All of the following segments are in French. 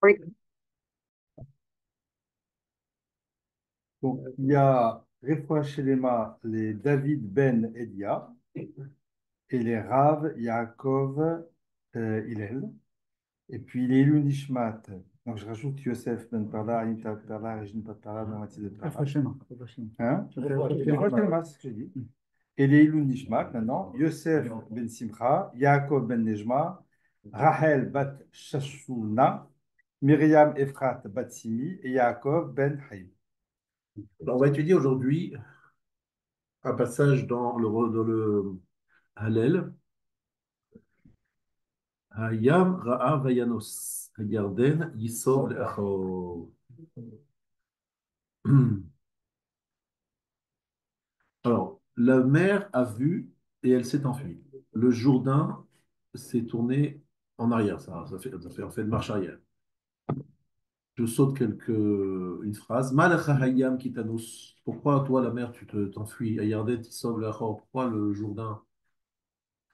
Oui. Donc, il y a Refoua Shelema, les David Ben Elia et les Rav Yaakov Hillel. Et puis les Elul Nishmat. Donc, je rajoute Yosef Ben Parla, Aïn Parla, Régine Parla, Mamati de Parla. Hein? Refoua Shelema, c'est ce que j'ai dit. Et les Elul Nishmat, maintenant, Yosef Ben Simcha, Yaakov Ben Nejma, Rachel Bat Shashuna, Myriam Efrat Bat Simi et Yaakov Ben Haïm. Alors, on va étudier aujourd'hui un passage dans le Hallel. Hayam Ra'a Vayanos. Hayarden Yisov Le'achor. Alors, la mer a vu et elle s'est enfuie. Le Jourdain s'est tourné en arrière. Ça fait en fait une marche arrière. Je saute une phrase. Malacha Hayam Kitanus. Pourquoi, toi, la mer, t'enfuis? Hayarden Yisov Le'achor. Pourquoi le Jourdain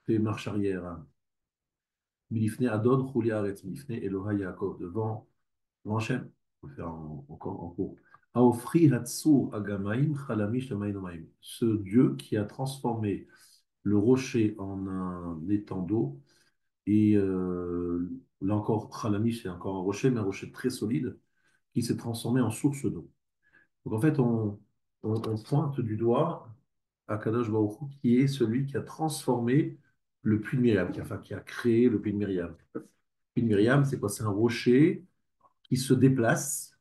fait marche arrière? Milifne Adon, Chuli Aretz, Milifne Eloha Yaakov, devant Hachem. On peut faire encore en cours. Aofri Hatsur Agamaim, Chalamish Amainomaim. Ce Dieu qui a transformé le rocher en un étang d'eau, et là encore, Chalamish, c'est encore un rocher, mais un rocher très solide, qui s'est transformé en source d'eau. Donc en fait, on pointe du doigt à Kadosh Baruch Hu, qui est celui qui a transformé le puits de Myriam, qui a créé le puits de Myriam. Puits de Myriam, c'est quoi? C'est un rocher qui se déplace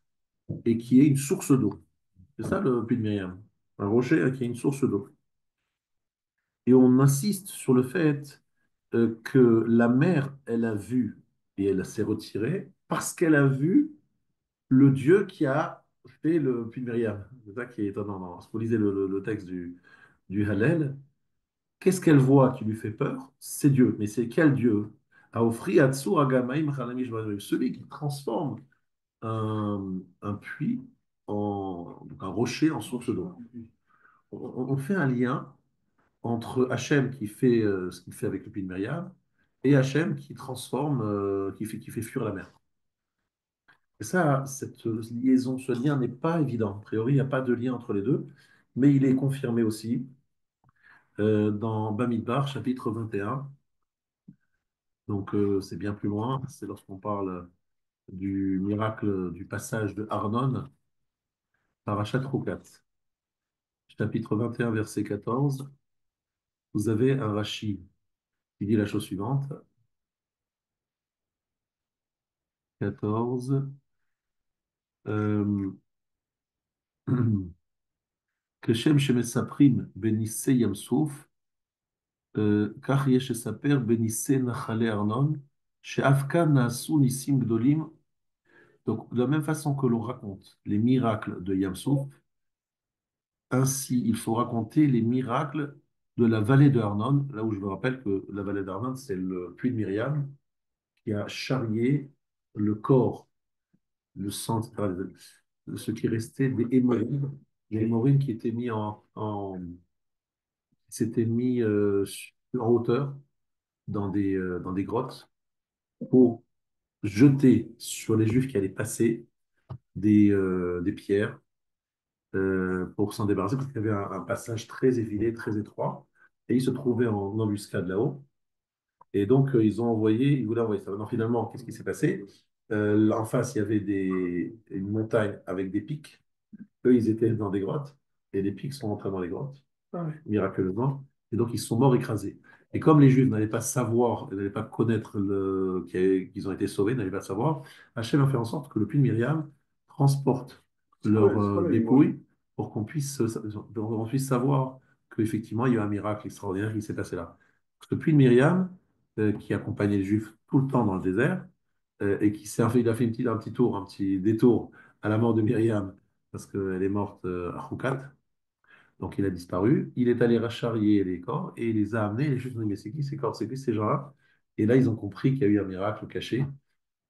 et qui est une source d'eau. C'est ça le puits de Myriam. Un rocher qui est une source d'eau. Et on insiste sur le fait que la mer, elle a vu et elle s'est retirée parce qu'elle a vu le Dieu qui a fait le puits de Myriam. C'est ça qui est étonnant. Si vous lisez le texte du Hallel, qu'est-ce qu'elle voit qui lui fait peur? C'est Dieu. Mais c'est quel Dieu? Aofri Hatsur Agamaim Chalamish Barim. Celui qui transforme un puits, donc un rocher en source d'eau. On fait un lien entre Hachem qui fait ce qu'il fait avec le puits de Myriam et Hachem qui transforme, qui fait fuir la mer. Et ça, cette liaison, ce lien n'est pas évident. A priori, il n'y a pas de lien entre les deux, mais il est confirmé aussi dans Bamidbar, chapitre 21. Donc, c'est bien plus loin. C'est lorsqu'on parle du miracle du passage de Arnon, Parashat Chukat. Chapitre 21, verset 14, vous avez un Rashi qui dit la chose suivante. 14. euh, כשם שמספרים בניסי ים סוף, כך יש לספר בניסי נחלי ארנון, שאף כאן נעשו ניסים גדולים. Donc, de la même façon que l'on raconte les miracles de Yam Souf, ainsi il faut raconter les miracles de la vallée de Arnon, là où je vous rappelle que la vallée d'Arnon, c'est le puits de Myriam qui a charrié le corps, le sang, etc., ce qui restait des hémorroïdes, les hémorroïdes qui étaient s'étaient mis en hauteur dans des grottes pour jeter sur les Juifs qui allaient passer des pierres pour s'en débarrasser, parce qu'il y avait un passage très effilé, très étroit, et ils se trouvaient en embuscade là-haut. Et donc, ils voulaient envoyer ça. Maintenant, finalement, qu'est-ce qui s'est passé? En face, il y avait une montagne avec des pics. Eux, ils étaient dans des grottes, et les pics sont entrés dans les grottes, miraculeusement, et donc ils sont morts écrasés. Et comme les Juifs n'allaient pas savoir, n'allaient pas connaître qu'ils ont été sauvés, n'allaient pas savoir, Hachem a fait en sorte que le puits de Myriam transporte leurs dépouilles pour qu'on puisse savoir qu'effectivement, il y a eu un miracle extraordinaire qui s'est passé là. Parce que le puits de Myriam, qui accompagnait les Juifs tout le temps dans le désert, et il a fait un petit tour, un petit détour à la mort de Myriam, parce qu'elle est morte à Choukat, donc il a disparu. Il est allé racharrier les corps et il les a amenés. Les Juifs ont dit, mais c'est qui ces corps? C'est qui ces gens-là? Et là, ils ont compris qu'il y a eu un miracle caché.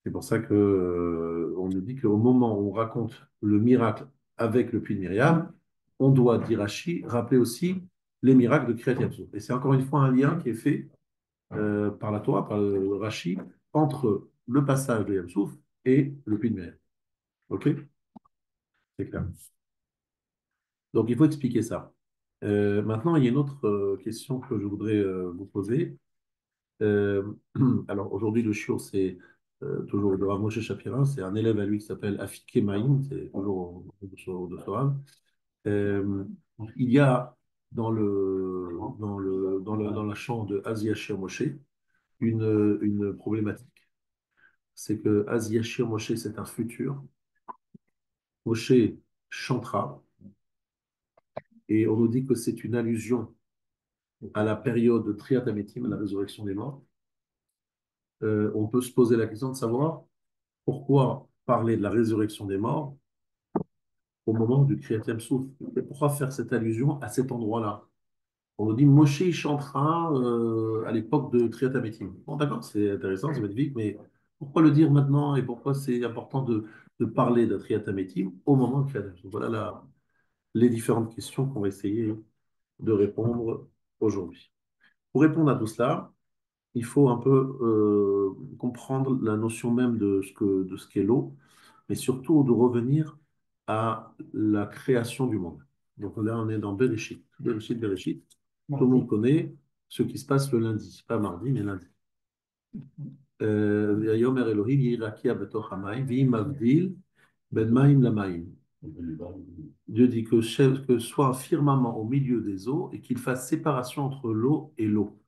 C'est pour ça que, on nous dit qu'au moment où on raconte le miracle avec le puits de Myriam, on doit, dit Rashi, rappeler aussi les miracles de Kriyat Yam-Suf. Et c'est encore une fois un lien qui est fait par la Torah, par le Rashi, entre le passage de Yam-Suf et le puits de mer. OK? C'est clair. Donc, il faut expliquer ça. Maintenant, il y a une autre question que je voudrais vous poser. Euh, alors, aujourd'hui, le shiur, c'est toujours de Rav Moshe Shapira. C'est un élève à lui qui s'appelle Afike Maïm. C'est toujours de Soral. Euh, il y a dans la chant de Asia Shir Moshe une problématique. C'est que Asia Shir Moshe, c'est un futur. Moshe chantera. Et on nous dit que c'est une allusion à la période de Triat Ametim, la résurrection des morts. On peut se poser la question de savoir pourquoi parler de la résurrection des morts au moment du Kriyat Souf. Et pourquoi faire cette allusion à cet endroit-là? On nous dit Moshe il chantera à l'époque de Triat Ametim. Bon, d'accord, c'est intéressant, c'est magnifique, mais pourquoi le dire maintenant et pourquoi c'est important de parler de Triat Ametim au moment du Kriyat Souf? Voilà les différentes questions qu'on va essayer de répondre aujourd'hui. Pour répondre à tout cela, il faut un peu comprendre la notion même de ce qu'est l'eau, mais surtout de revenir à la création du monde. Donc là, on est dans Bereshit. Bereshit, Bereshit. Tout le monde connaît ce qui se passe le lundi, pas mardi, mais lundi. Yomer Elohim yirakia betoch hamayim, v'im avdil ben maim lamaim. Dieu dit que soit un firmament au milieu des eaux et qu'il fasse séparation entre l'eau et l'eau.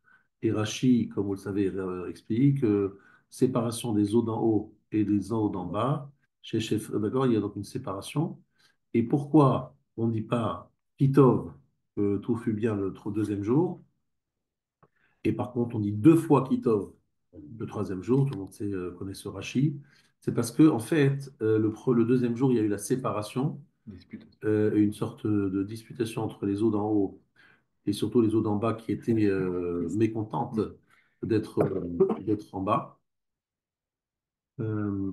Et Rashi, comme vous le savez, explique séparation des eaux d'en haut et des eaux d'en bas. D'accord, il y a donc une séparation. Et pourquoi on ne dit pas Kitov, que tout fut bien le deuxième jour, et par contre on dit deux fois Kitov le troisième jour, tout le monde connaît ce Rashi, c'est parce que en fait, le deuxième jour, il y a eu la séparation une sorte de disputation entre les eaux d'en haut et surtout les eaux d'en bas qui étaient mécontentes d'être en bas. Euh,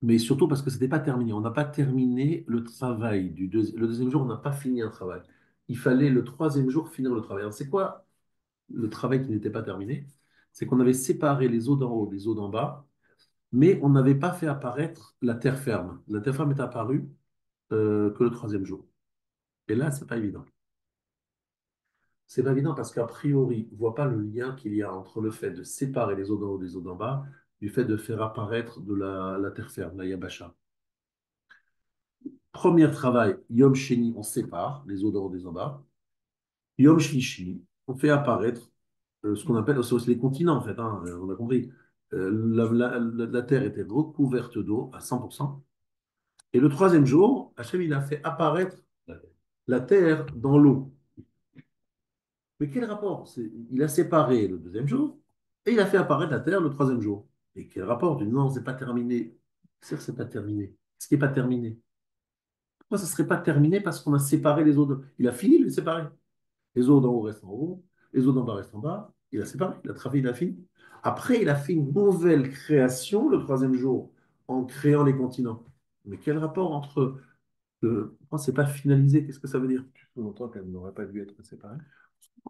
mais surtout parce que ce n'était pas terminé. On n'a pas terminé le travail le deuxième jour, on n'a pas fini un travail. Il fallait le troisième jour finir le travail. Alors, c'est quoi le travail qui n'était pas terminé? C'est qu'on avait séparé les eaux d'en haut des eaux d'en bas, mais on n'avait pas fait apparaître la terre ferme. La terre ferme est apparue que le troisième jour. Et là, c'est pas évident. C'est pas évident parce qu'a priori, on ne voit pas le lien qu'il y a entre le fait de séparer les eaux d'en haut des eaux d'en bas du fait de faire apparaître de la terre ferme, la yabasha. Premier travail, Yom Sheni, on sépare les eaux d'en haut des eaux d'en bas. Yom Shlishi, on fait apparaître ce qu'on appelle c'est aussi les continents, en fait, hein, on a compris. La terre était recouverte d'eau à 100%. Et le troisième jour, Hachem, il a fait apparaître la terre dans l'eau. Mais quel rapport? Il a séparé le deuxième jour et il a fait apparaître la Terre le troisième jour. Et quel rapport? Non, c'est pas terminé. C'est pas terminé. Ce qui n'est pas terminé. Pourquoi ça ne serait pas terminé parce qu'on a séparé les eaux Il a fini de les séparer. Les eaux d'en haut restent en haut, les eaux d'en bas restent en bas. Il a séparé, il a travaillé, il a fini. Après, il a fait une nouvelle création le troisième jour en créant les continents. Mais quel rapport entre... Pourquoi c'est pas finalisé? Qu'est-ce que ça veut dire? Tu sous-entends qu'elle n'aurait pas dû être séparée?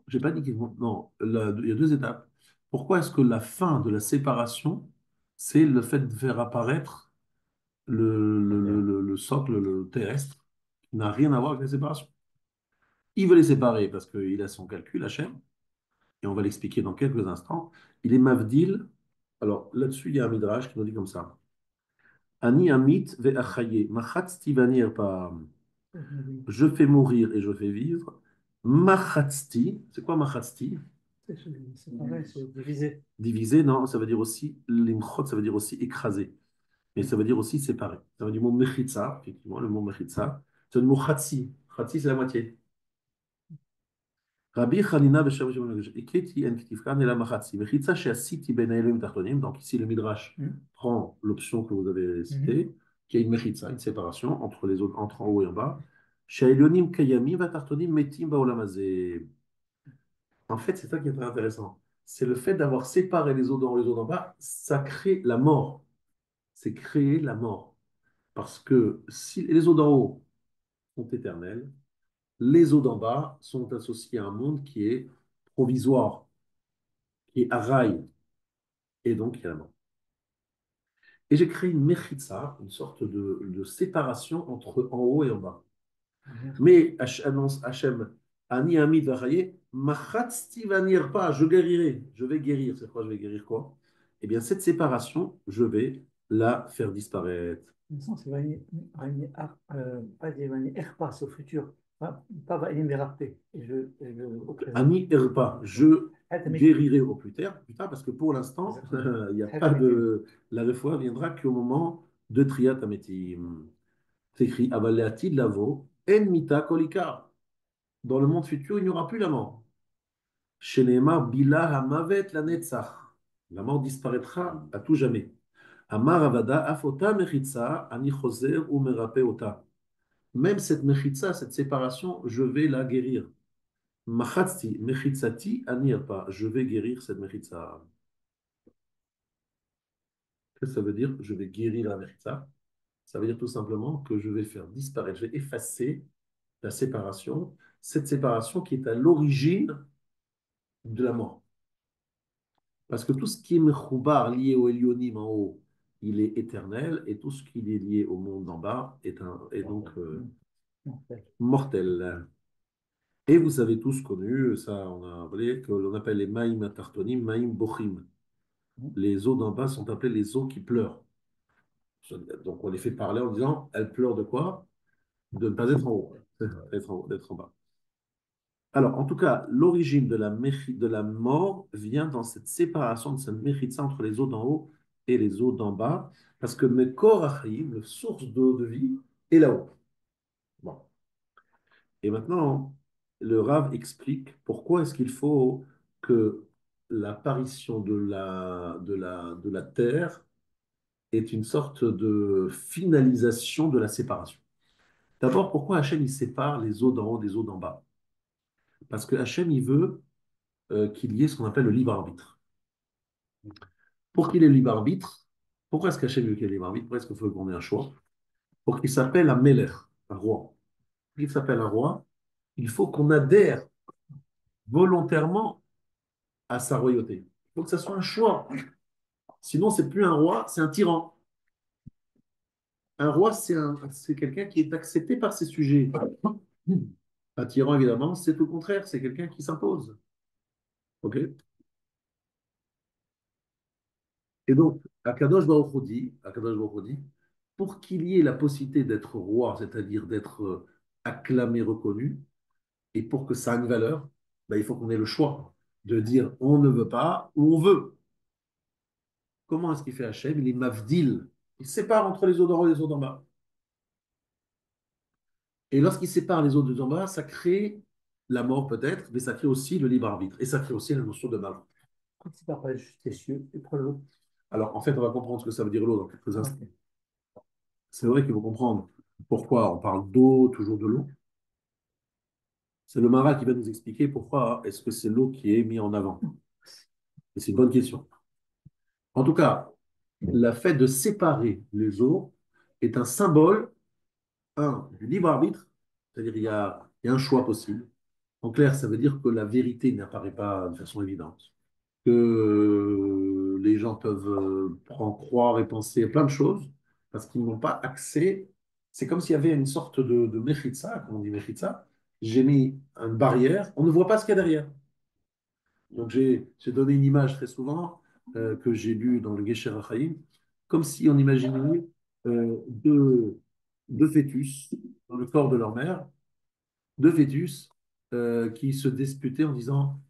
J'ai pas dit qu'ils vont. Non, il y a deux étapes. Pourquoi est-ce que la fin de la séparation, c'est le fait de faire apparaître le socle le terrestre, qui n'a rien à voir avec la séparation? Il veut les séparer parce qu'il a son calcul, Hachem, et on va l'expliquer dans quelques instants. Il est Mavdil. Alors là-dessus, il y a un midrash qui nous dit comme ça. Ani amit ve'achaye, machatzti vanir pa. Je fais mourir et je fais vivre. Machatzti, c'est quoi machatzti? C'est pareil, c'est divisé. Diviser, non, ça veut dire aussi, limchot, ça veut dire aussi écraser. Mais ça veut dire aussi séparer. Ça veut dire le mot mechitza, effectivement, le mot mechitza. C'est le mot chatsi. Chatsi, c'est la moitié. Rabbi Chanina b'Shem Shem Eketi en ktifkan ela machatsi. Mechitza she'asiti ben ha'ilim tachtonim. Donc ici, le Midrash prend l'option que vous avez citée, qui est une mechitza, une séparation entre les autres, entre en haut et en bas. She'elionim kayamim v'tachtonim metim ba'olam hazeh. En fait, c'est ça qui est très intéressant. C'est le fait d'avoir séparé les eaux d'en haut et les eaux d'en bas, ça crée la mort. C'est créer la mort. Parce que si les eaux d'en haut sont éternelles, les eaux d'en bas sont associées à un monde qui est provisoire, qui est à rail, et donc il y a la mort. Et j'ai créé une mechitza, une sorte de séparation entre en haut et en bas. Mais annonce Hachem, Ani Ami Vachaye, Machatzti Vanir pas, je guérirai, je vais guérir. C'est quoi, je vais guérir quoi? Eh bien, cette séparation, je vais la faire disparaître. Le sens, c'est pas dire Vani Erpa, c'est au futur. Pas Vani Merapé. Au présent. Ani Erpa, je Ah, t'as mis- guérirai au plus tard, parce que pour l'instant, Exactement. il n'y a Ah, pas t'as mis- de. La réfoua viendra qu'au moment de Triat Ametim. C'est écrit Avaleati Lavo, En Mita Kolika. Dans le monde futur, il n'y aura plus la mort. Shenema Bila Hamavet la Netzach. La mort disparaîtra à tout jamais. Amar Avada Afota Mechitza, Ani Choser ou Merape Ota. Même cette Mechitza, cette séparation, je vais la guérir. Machatzti, Mechitzati, Ani Apa. Je vais guérir cette Mechitza. Qu'est-ce que ça veut dire? Je vais guérir la Mechitza. Ça veut dire tout simplement que je vais faire disparaître, je vais effacer la séparation, cette séparation qui est à l'origine de la mort. Parce que tout ce qui est mechoubar, lié au Elionim en haut, il est éternel, et tout ce qui est lié au monde d'en bas est donc mortel. Et vous avez tous connu, ça on a appelé, que l'on appelle les maïm tartonim, maïm bochim. Les eaux d'en bas sont appelées les eaux qui pleurent. Donc on les fait parler en disant, elles pleurent de quoi? De ne pas être en haut, d'être en bas. Alors, en tout cas, l'origine de la mort vient dans cette séparation, de cette méritza entre les eaux d'en haut et les eaux d'en bas, parce que Mekor Achayim, la source d'eau de vie, est là-haut. Bon. Et maintenant, le Rav explique pourquoi est-ce qu'il faut que l'apparition de la terre est une sorte de finalisation de la séparation. D'abord, pourquoi Hachem il sépare les eaux d'en haut des eaux d'en bas? Parce que Hachem il veut qu'il y ait ce qu'on appelle le libre arbitre. Pour qu'il ait le libre arbitre, pourquoi est-ce qu'Hachem veut qu'il ait le libre arbitre? Pourquoi est-ce qu'il faut qu'on ait un choix? Pour qu'il s'appelle un Meler, un roi. Pour qu'il s'appelle un roi, il faut qu'on adhère volontairement à sa royauté. Il faut que ça soit un choix. Sinon, c'est plus un roi, c'est un tyran. Un roi, c'est quelqu'un qui est accepté par ses sujets. Un tyran, évidemment, c'est tout le contraire, c'est quelqu'un qui s'impose. OK? Et donc, Akadosh Baruch Hu dit, pour qu'il y ait la possibilité d'être roi, c'est-à-dire d'être acclamé, reconnu, et pour que ça ait une valeur, ben, il faut qu'on ait le choix de dire on ne veut pas ou on veut. Comment est-ce qu'il fait Hachem? Il est mavdil. Il sépare entre les eaux d'en haut et les eaux d'en bas. Et lorsqu'il sépare les eaux d'en bas, ça crée la mort peut-être, mais ça crée aussi le libre arbitre. Et ça crée aussi la notion de mal. Quand tu parles juste les cieux, et pour l'eau. Alors, en fait, on va comprendre ce que ça veut dire l'eau dans quelques instants. Ok. C'est vrai qu'il faut comprendre pourquoi on parle d'eau, toujours de l'eau. C'est le Marat qui va nous expliquer pourquoi est-ce que c'est l'eau qui est mise en avant. Et c'est une bonne question. En tout cas, le fait de séparer les eaux est un symbole, du libre arbitre, c'est-à-dire il y a un choix possible. En clair, ça veut dire que la vérité n'apparaît pas de façon évidente, que les gens peuvent croire et penser plein de choses parce qu'ils n'ont pas accès. C'est comme s'il y avait une sorte de mechitza, comme on dit mechitza. J'ai mis une barrière, on ne voit pas ce qu'il y a derrière. Donc j'ai donné une image très souvent que j'ai lue dans le Gesher HaChaim, comme si on imaginait deux fœtus dans le corps de leur mère, deux fœtus qui se disputaient en disant,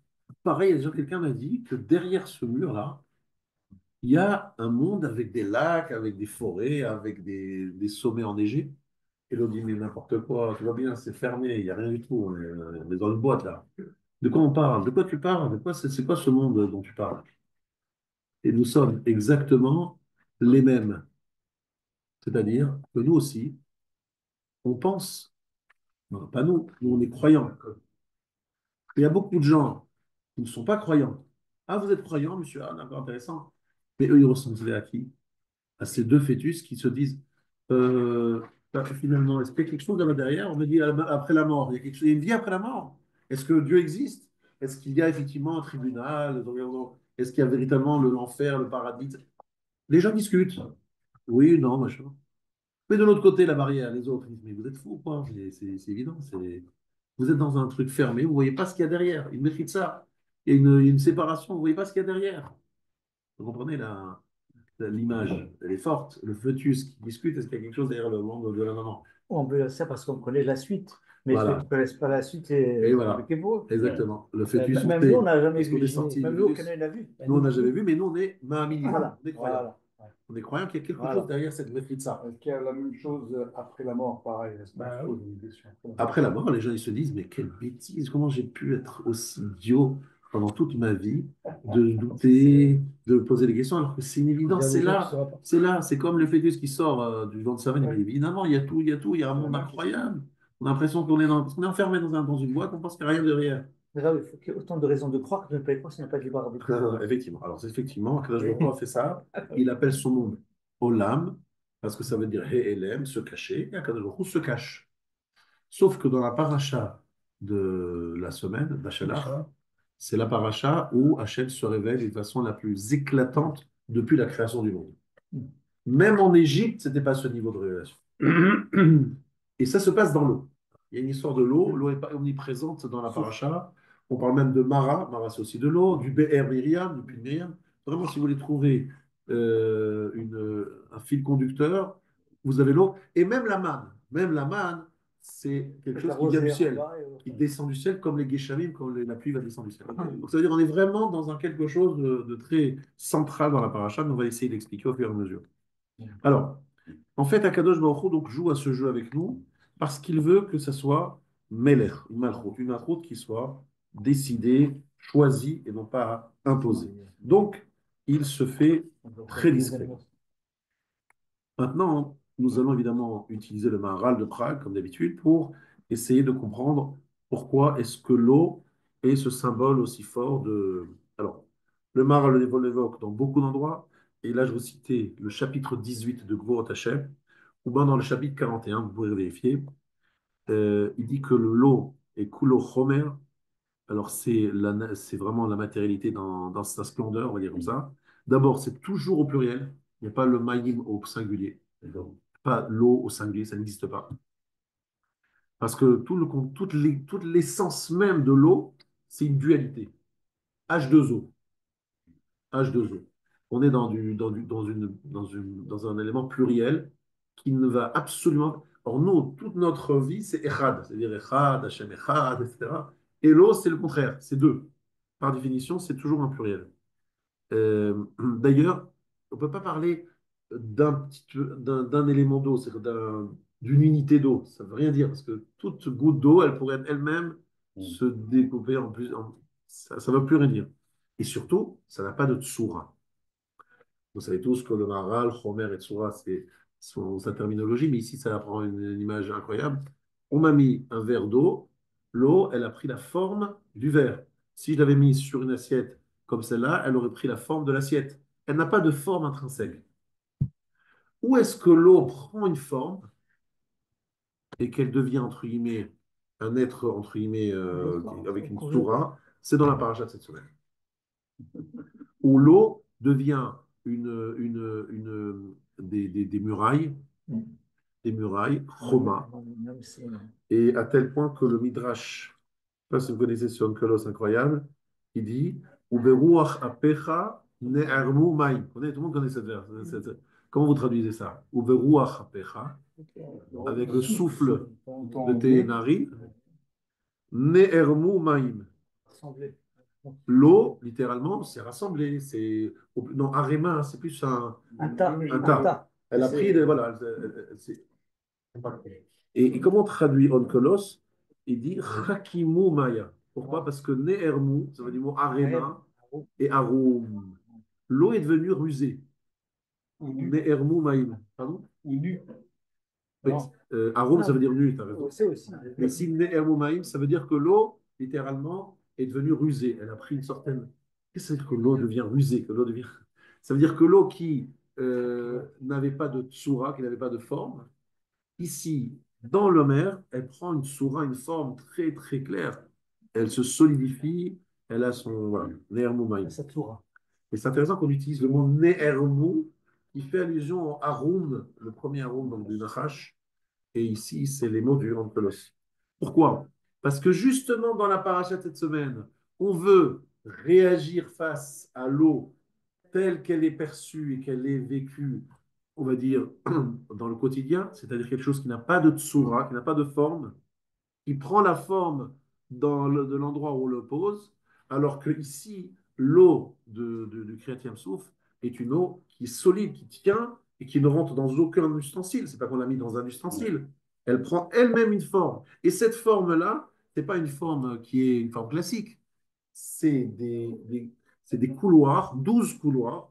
pareil, déjà quelqu'un m'a dit que derrière ce mur-là, il y a un monde avec des lacs, avec des forêts, avec des sommets enneigés. Et l'autre dit, mais n'importe quoi, tu vois bien, c'est fermé, il n'y a rien du tout, on est dans une boîte là. De quoi on parle? De quoi tu parles? De quoi c'est quoi ce monde dont tu parles? Et nous sommes exactement les mêmes. C'est-à-dire que nous aussi, on pense, non, pas nous, nous on est croyants. Il y a beaucoup de gens qui ne sont pas croyants. Ah, vous êtes croyant, monsieur? Ah, d'accord, intéressant. Mais eux, ils ressemblaient à qui? À ces deux fœtus qui se disent finalement, est-ce qu'il y a quelque chose là-bas derrière? On me dit après la mort, il y a quelque chose, il y a une vie après la mort. Est-ce que Dieu existe? Est-ce qu'il y a effectivement un tribunal? Est-ce qu'il y a véritablement l'enfer, le paradis? Les gens discutent. Oui, non, machin. Mais de l'autre côté, la barrière, les autres, ils disent, mais vous êtes fous, quoi. C'est évident. Vous êtes dans un truc fermé, vous ne voyez pas ce qu'il y a derrière. Il mérite ça. Il y a une séparation, vous ne voyez pas ce qu'il y a derrière. Vous comprenez l'image, elle est forte. Le fœtus qui discute, est-ce qu'il y a quelque chose derrière le monde de la maman? On veut ça parce qu'on connaît la suite. Mais ceux qui Voilà. ne connaissent pas la suite, Et c'est voilà. compliqué pour eux. Exactement. Le fœtus, on Même nous, on sait. n'a jamais Est-ce qu'on vu. est sorti du Même nous, aucun fœtus? n'a vu. Nous, on n'a jamais vu, mais nous, on est Mahamini. Voilà, On est croyants. voilà. On est croyants qu'il y a quelque chose Voilà. derrière cette Mefritza. Est-ce qu'il y a la même chose après la mort, pareil? Est-ce qu'on Bah se oui. pose une question après la mort? Après la mort, les gens ils se disent, mais quelle bêtise, comment j'ai pu être aussi idiot pendant toute ma vie, de douter, de poser des questions, alors que c'est une évidence, c'est là, c'est comme le fœtus qui sort du ventre de sa mère, mais Ouais. évidemment, il y a tout, il y a tout, il y a un monde incroyable. On a l'impression parce qu'on est enfermé dans une boîte, on pense qu'il n'y a rien derrière. Déjà, il faut qu'il y ait autant de raisons de croire que de ne pas y croire s'il n'y a pas de libre arbitre. Effectivement. Alors, effectivement, Akadosh Baruch Hu a fait ça. Il appelle son monde Olam, parce que ça veut dire He-Elem, se cacher, et Akadosh Baruch Hu se cache. Sauf que dans la paracha de la semaine, Bachelard, c'est la paracha où Hachem se révèle de façon la plus éclatante depuis la création du monde. Même en Égypte, ce n'était pas ce niveau de révélation. Et ça se passe dans l'eau. Il y a une histoire de l'eau. L'eau est omniprésente dans la paracha. On parle même de Mara. Mara, c'est aussi de l'eau. Du Be'er Miriam, du puits de Myriam. Vraiment, si vous voulez trouver un fil conducteur, vous avez l'eau. Et même la manne. Même la manne, c'est quelque chose qui vient du ciel, qui descend du ciel, comme les Geshamim, quand la pluie va descendre du ciel. Donc, ça veut dire qu'on est vraiment dans quelque chose de très central dans la paracha, mais on va essayer d'expliquer au fur et à mesure. Alors, en fait, Akadosh Baruch Hu donc joue à ce jeu avec nous parce qu'il veut que ça soit Meler, une malchoute qui soit décidée, choisie et non pas imposée. Donc, il se fait très discret. Maintenant, nous allons évidemment utiliser le Maharal de Prague, comme d'habitude, pour essayer de comprendre pourquoi est-ce que l'eau est ce symbole aussi fort de... Alors, le Maharal l'évoque dans beaucoup d'endroits, et là, je vous citais le chapitre 18 de Gvorot Hashem, ou bien dans le chapitre 41, vous pouvez vérifier, il dit que l'eau est kulo chomer, alors c'est vraiment la matérialité dans sa splendeur, on va dire comme ça. D'abord, c'est toujours au pluriel, il n'y a pas le maïm au singulier, pas l'eau au singulier, ça n'existe pas. Parce que toute l'essence même de l'eau, c'est une dualité. H2O. H2O. On est dans un élément pluriel qui ne va absolument. Or, nous, toute notre vie, c'est Echad, c'est-à-dire Echad, Hachem Echad, etc. Et l'eau, c'est le contraire, c'est deux. Par définition, c'est toujours un pluriel. D'ailleurs, on ne peut pas parler d'un élément d'eau, c'est-à-dire d'une unité d'eau. Ça ne veut rien dire, parce que toute goutte d'eau, elle pourrait elle-même se découper en plus. Ça ne veut plus rien dire. Et surtout, ça n'a pas de tsura. Vous savez tous que le Maharal, Homer et Tsura, c'est sa terminologie, mais ici, ça prend une image incroyable. On m'a mis un verre d'eau, l'eau, elle a pris la forme du verre. Si je l'avais mis sur une assiette comme celle-là, elle aurait pris la forme de l'assiette. Elle n'a pas de forme intrinsèque. Où est-ce que l'eau prend une forme et qu'elle devient, entre guillemets, un être, entre guillemets, avec une Tsura? C'est dans la paracha de cette semaine. Où l'eau devient des murailles, Choma, et à tel point que le Midrash, je ne sais pas si vous connaissez ce Onkelos incroyable, il dit Uberuach apecha ne'ermu maim. Tout le monde connaît cette verse. Comment vous traduisez ça? Uberuach apecha, avec le souffle de tes narines, ne'ermu maim. L'eau, littéralement, c'est rassemblé. Non, arema, c'est plus un tas. Elle a pris, voilà. Et comment traduit Onkelos? Il dit Chakimu Maya. Pourquoi? Parce que Ne'ermu, ça veut dire mot arema et arum. L'eau est devenue rusée. Ne'ermu Maïm. Pardon? Ou nu. Oui. Arum, ça veut dire nu, tu as raison. Mais si Ne'ermu Maïm, ça veut dire que l'eau, littéralement, est devenue rusée. Elle a pris une certaine. Qu'est-ce que c'est que l'eau devient rusée? Que l'eau devient... Ça veut dire que l'eau qui n'avait pas de tsura, qui n'avait pas de forme, ici, dans l'Homer, elle prend une soura, une forme très très claire. Elle se solidifie, elle a son voilà, Nehermou Maïm. Et c'est intéressant qu'on utilise le mot Nehermou, qui fait allusion au Haroun, le premier Haroun donc du Nachash, et ici, c'est les mots du Onkelos. Pourquoi? Parce que justement, dans la paracha de cette semaine, on veut réagir face à l'eau telle qu'elle est perçue et qu'elle est vécue, on va dire, dans le quotidien, c'est-à-dire quelque chose qui n'a pas de tsura, qui n'a pas de forme, qui prend la forme de l'endroit où on le pose, alors que ici, l'eau du Kriyat Yam-Souf est une eau qui est solide, qui tient et qui ne rentre dans aucun ustensile. C'est pas qu'on l'a mis dans un ustensile. Elle prend elle-même une forme. Et cette forme-là, c'est pas une forme qui est une forme classique. C'est des couloirs, 12 couloirs,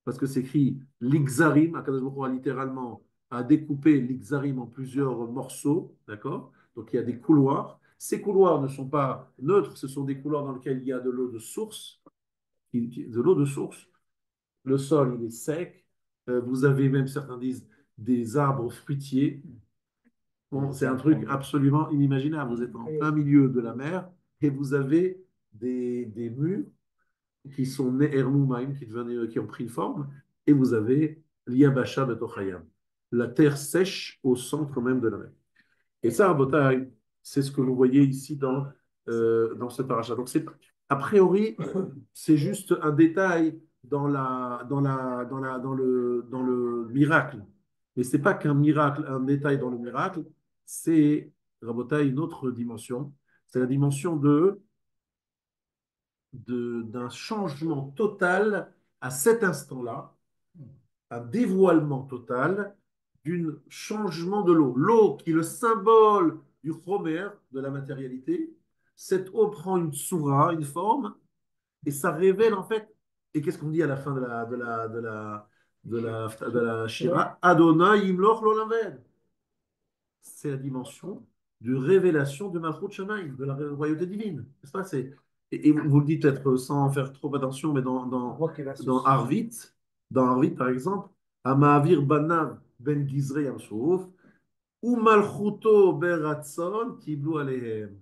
parce que c'est écrit l'Ixarim, Akadosh Baruch Hu a littéralement a découpé l'Ixarim en plusieurs morceaux, d'accord? Donc il y a des couloirs. Ces couloirs ne sont pas neutres, ce sont des couloirs dans lesquels il y a de l'eau de source, de l'eau de source. Le sol, il est sec. Vous avez même, certains disent, des arbres fruitiers. Bon, c'est un truc absolument inimaginable. Vous êtes en plein milieu de la mer et vous avez des murs qui sont nés Hermoumaïm, qui ont pris une forme, et vous avez l'Yabasha Betochayam, la terre sèche au centre même de la mer. Et ça, Rabotai, c'est ce que vous voyez ici dans ce paracha. Donc, a priori, c'est juste un détail dans le miracle. Mais ce n'est pas qu'un miracle, un détail dans le miracle, c'est, Rabotai, une autre dimension. C'est la dimension d'un changement total à cet instant-là, un dévoilement total d'un changement de l'eau. L'eau qui est le symbole du chomer, de la matérialité, cette eau prend une tsura, une forme, et ça révèle en fait, et qu'est-ce qu'on dit à la fin de la Shira? Adonai Imloch Lolamved. C'est la dimension de révélation de Malchut Shamaim, de la royauté divine. Et vous le dites peut-être sans faire trop attention, mais dans Arvit, par exemple, Amahavir Banav Ben Gizrei Yamsouf, ou Malchuto Beratson Tiblu Alehem.